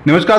नमस्कार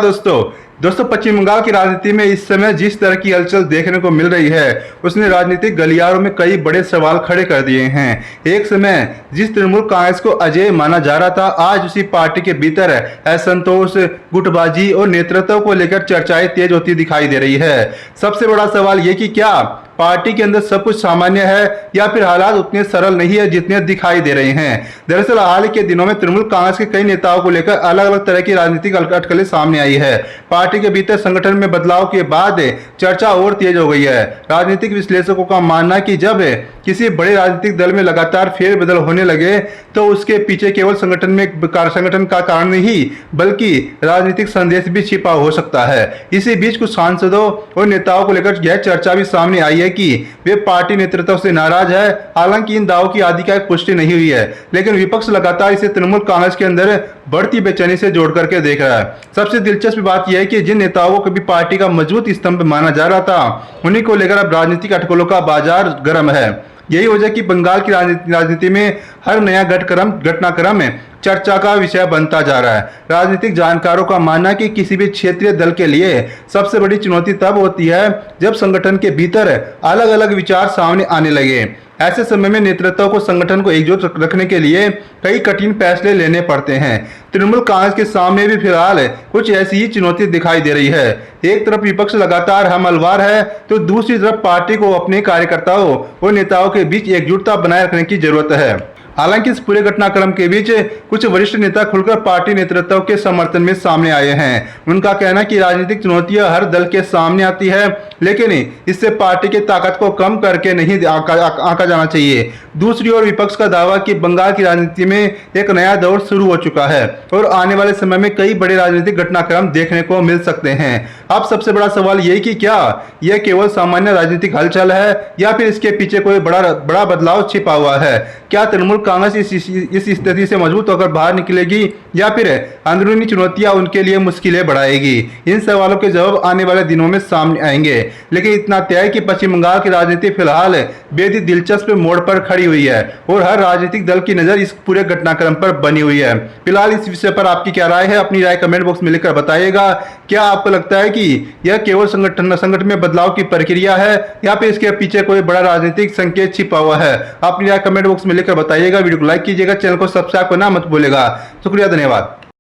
दोस्तों पश्चिम बंगाल की राजनीति में इस समय जिस तरह की हलचल देखने को मिल रही है उसने राजनीतिक गलियारों में कई बड़े सवाल खड़े कर दिए हैं। एक समय जिस तृणमूल कांग्रेस को अजेय माना जा रहा था, आज उसी पार्टी के भीतर असंतोष, गुटबाजी और नेतृत्व को लेकर चर्चाएं तेज होती दिखाई दे रही है। सबसे बड़ा सवाल ये कि क्या पार्टी के अंदर सब कुछ सामान्य है या फिर हालात उतने सरल नहीं है जितने दिखाई दे रहे हैं। दरअसल हाल के दिनों में तृणमूल कांग्रेस के कई नेताओं को लेकर अलग अलग तरह की राजनीतिक अटकलें सामने आई है। पार्टी के भीतर संगठन में बदलाव के बाद चर्चा और तेज हो गई है। राजनीतिक विश्लेषकों का मानना है कि जब किसी बड़े राजनीतिक दल में लगातार फेरबदल होने लगे तो उसके पीछे केवल संगठन का कारण नहीं बल्कि राजनीतिक संदेश भी छिपा हो सकता है। इसी बीच कुछ सांसदों और नेताओं को लेकर यह चर्चा भी सामने आई है कि वे पार्टी नेतृत्व से नाराज है। हालांकि इन दावों की आधिकारिक पुष्टि नहीं हुई है, लेकिन विपक्ष लगातार इसे तृणमूल कांग्रेस के अंदर बढ़ती बेचैनी से जोड़ करके देख रहा है। सबसे दिलचस्प बात यह है कि जिन नेताओं को कभी पार्टी का मजबूत स्तंभ माना जा रहा था, उन्हीं को लेकर अब राजनीतिक अटकलों का बाजार गर्म है। यही वजह कि बंगाल की राजनीति में हर नया घटनाक्रम चर्चा का विषय बनता जा रहा है। राजनीतिक जानकारों का मानना है कि किसी भी क्षेत्रीय दल के लिए सबसे बड़ी चुनौती तब होती है जब संगठन के भीतर अलग अलग विचार सामने आने लगे। ऐसे समय में नेतृत्व को संगठन को एकजुट रखने के लिए कई कठिन फैसले लेने पड़ते हैं। तृणमूल कांग्रेस के सामने भी फिलहाल कुछ ऐसी ही चुनौती दिखाई दे रही है। एक तरफ विपक्ष लगातार हमलवार है तो दूसरी तरफ पार्टी को अपने कार्यकर्ताओं और नेताओं के बीच एकजुटता बनाए रखने की जरूरत है। हालांकि इस पूरे घटनाक्रम के बीच कुछ वरिष्ठ नेता खुलकर पार्टी नेतृत्व के समर्थन में सामने आए हैं। उनका कहना है कि राजनीतिक चुनौतियां हर दल के सामने आती है, लेकिन इससे पार्टी की ताकत को कम करके नहीं आंका जाना चाहिए। दूसरी ओर विपक्ष का दावा कि बंगाल की राजनीति में एक नया दौर शुरू हो चुका है और आने वाले समय में कई बड़े राजनीतिक घटनाक्रम देखने को मिल सकते हैं। अब सबसे बड़ा सवाल यही कि क्या यह केवल सामान्य राजनीतिक हलचल है या फिर इसके पीछे कोई बड़ा बदलाव छिपा हुआ है। क्या तृणमूल कांग्रेस इस स्थिति से मजबूत होकर बाहर निकलेगी या फिर अंदरूनी चुनौतियां उनके लिए मुश्किलें बढ़ाएगी? इन सवालों के जवाब आने वाले दिनों में सामने आएंगे, लेकिन इतना तय है कि पश्चिम बंगाल की राजनीति फिलहाल बेहद ही दिलचस्प मोड़ पर खड़ी हुई है और हर राजनीतिक दल की नजर इस पूरे घटनाक्रम पर बनी हुई है। फिलहाल इस विषय पर आपकी क्या राय है? अपनी राय कमेंट बॉक्स में लिखकर बताइएगा। क्या आपको लगता है कि यह केवल संगठन में बदलाव की प्रक्रिया है या फिर इसके पीछे कोई बड़ा राजनीतिक संकेत छिपा हुआ है? अपनी राय कमेंट बॉक्स में लिखकर बताइएगा। वीडियो को लाइक कीजिएगा, चैनल को सब्सक्राइब करना मत भूलिएगा। शुक्रिया, धन्यवाद।